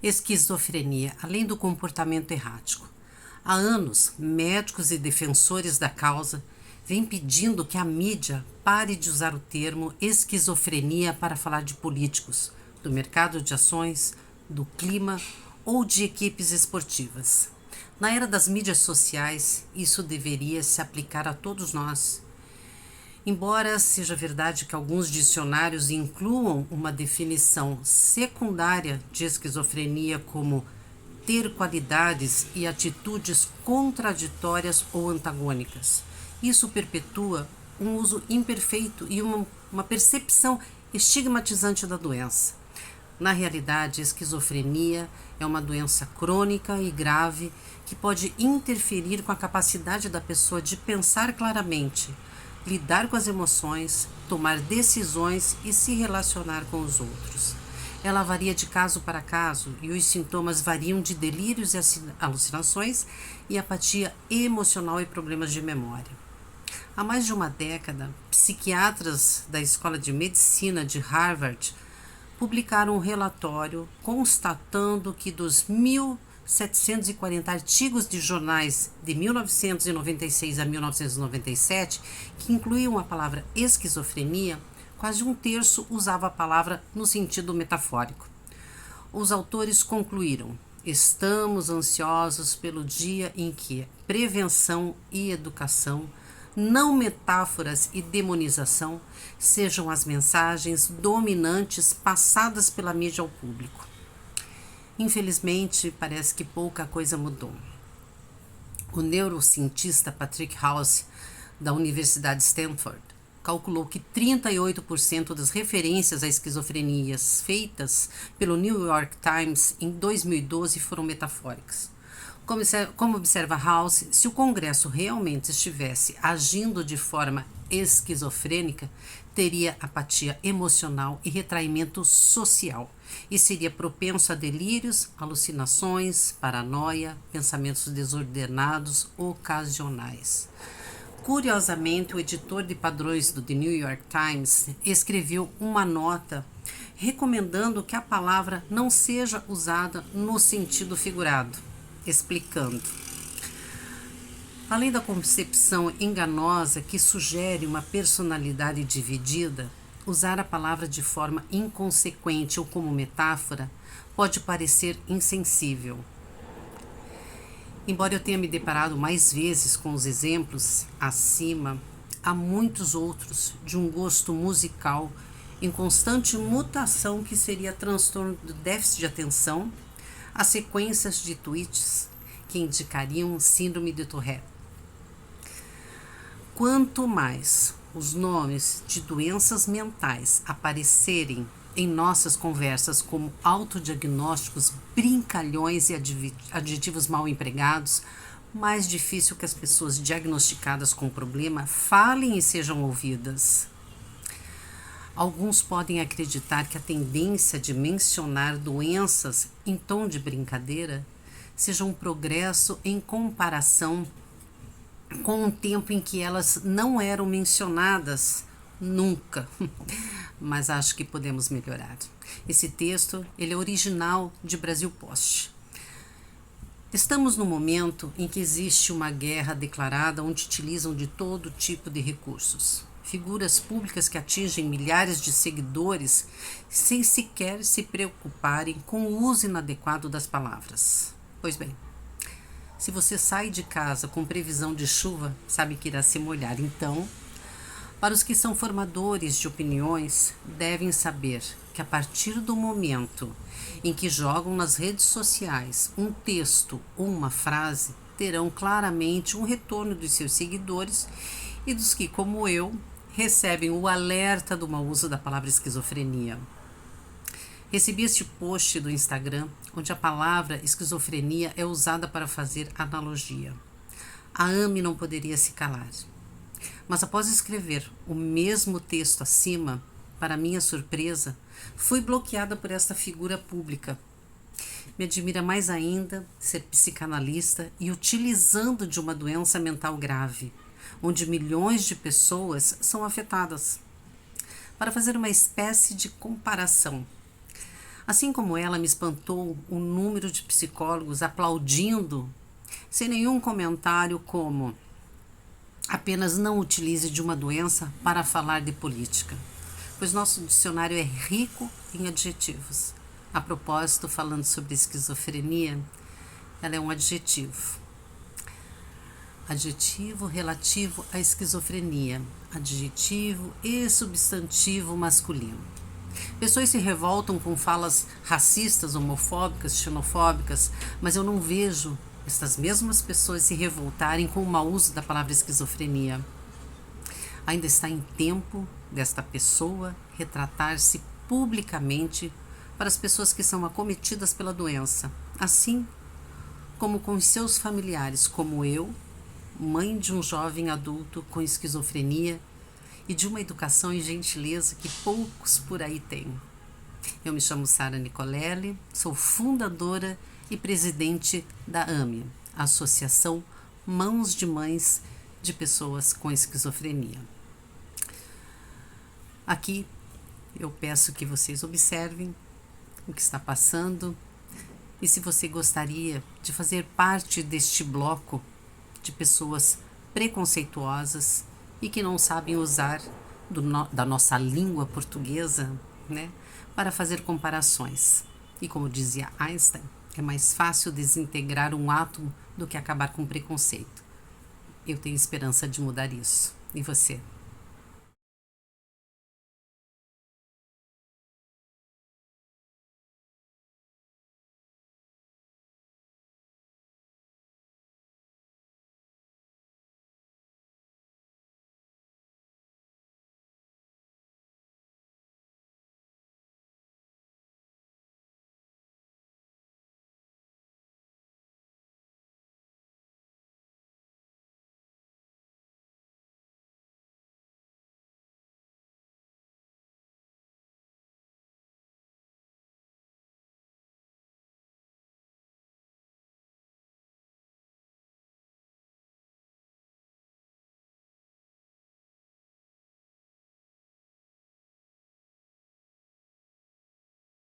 Esquizofrenia, além do comportamento errático. Há anos, médicos e defensores da causa vêm pedindo que a mídia pare de usar o termo esquizofrenia para falar de políticos, do mercado de ações, do clima ou de equipes esportivas. Na era das mídias sociais, isso deveria se aplicar a todos nós. Embora seja verdade que alguns dicionários incluam uma definição secundária de esquizofrenia como ter qualidades e atitudes contraditórias ou antagônicas, isso perpetua um uso imperfeito e uma percepção estigmatizante da doença. Na realidade, a esquizofrenia é uma doença crônica e grave que pode interferir com a capacidade da pessoa de pensar claramente, lidar com as emoções, tomar decisões e se relacionar com os outros. Ela varia de caso para caso e os sintomas variam de delírios e alucinações e apatia emocional e problemas de memória. Há mais de uma década, psiquiatras da Escola de Medicina de Harvard publicaram um relatório constatando que dos 1.740 artigos de jornais de 1996 a 1997, que incluíam a palavra esquizofrenia, quase um terço usava a palavra no sentido metafórico. Os autores concluíram: estamos ansiosos pelo dia em que prevenção e educação, não metáforas e demonização, sejam as mensagens dominantes passadas pela mídia ao público. Infelizmente, parece que pouca coisa mudou. O neurocientista Patrick House, da Universidade de Stanford, calculou que 38% das referências a esquizofrenias feitas pelo New York Times em 2012 foram metafóricas. Como observa House, se o Congresso realmente estivesse agindo de forma esquizofrênica, teria apatia emocional e retraimento social, e seria propenso a delírios, alucinações, paranoia, pensamentos desordenados ocasionais. Curiosamente, o editor de padrões do The New York Times escreveu uma nota recomendando que a palavra não seja usada no sentido figurado, explicando: além da concepção enganosa que sugere uma personalidade dividida, usar a palavra de forma inconsequente ou como metáfora pode parecer insensível. Embora eu tenha me deparado mais vezes com os exemplos acima, há muitos outros de um gosto musical em constante mutação que seria transtorno do déficit de atenção, as sequências de tweets que indicariam síndrome de Tourette. Quanto mais os nomes de doenças mentais aparecerem em nossas conversas como autodiagnósticos brincalhões e adjetivos mal empregados, mais difícil que as pessoas diagnosticadas com o problema falem e sejam ouvidas. Alguns podem acreditar que a tendência de mencionar doenças em tom de brincadeira seja um progresso em comparação com um tempo em que elas não eram mencionadas nunca, mas acho que podemos melhorar. Esse texto, ele é original de Brasil Post. Estamos no momento em que existe uma guerra declarada onde utilizam de todo tipo de recursos. Figuras públicas que atingem milhares de seguidores sem sequer se preocuparem com o uso inadequado das palavras. Pois bem, se você sai de casa com previsão de chuva, sabe que irá se molhar. Então, para os que são formadores de opiniões, devem saber que a partir do momento em que jogam nas redes sociais um texto ou uma frase, terão claramente um retorno dos seus seguidores e dos que, como eu, recebem o alerta do mau uso da palavra esquizofrenia. Recebi este post do Instagram, onde a palavra esquizofrenia é usada para fazer analogia. A Ame não poderia se calar. Mas após escrever o mesmo texto acima, para minha surpresa, fui bloqueada por esta figura pública. Me admira mais ainda ser psicanalista e utilizando de uma doença mental grave, onde milhões de pessoas são afetadas. Para fazer uma espécie de comparação, Assim como ela, me espantou o número de psicólogos aplaudindo, sem nenhum comentário, como: apenas não utilize de uma doença para falar de política, pois nosso dicionário é rico em adjetivos. A propósito, falando sobre esquizofrenia, ela é um adjetivo. Adjetivo relativo à esquizofrenia. Adjetivo e substantivo masculino. Pessoas se revoltam com falas racistas, homofóbicas, xenofóbicas, mas eu não vejo estas mesmas pessoas se revoltarem com o mau uso da palavra esquizofrenia. Ainda está em tempo desta pessoa retratar-se publicamente para as pessoas que são acometidas pela doença, assim como com os seus familiares, como eu, mãe de um jovem adulto com esquizofrenia e de uma educação e gentileza que poucos por aí têm. Eu me chamo Sara Nicolelli, sou fundadora e presidente da AME, Associação Mãos de Mães de Pessoas com Esquizofrenia. Aqui eu peço que vocês observem o que está passando e se você gostaria de fazer parte deste bloco de pessoas preconceituosas e que não sabem usar da nossa língua portuguesa, né, para fazer comparações. E como dizia Einstein, é mais fácil desintegrar um átomo do que acabar com preconceito. Eu tenho esperança de mudar isso. E você?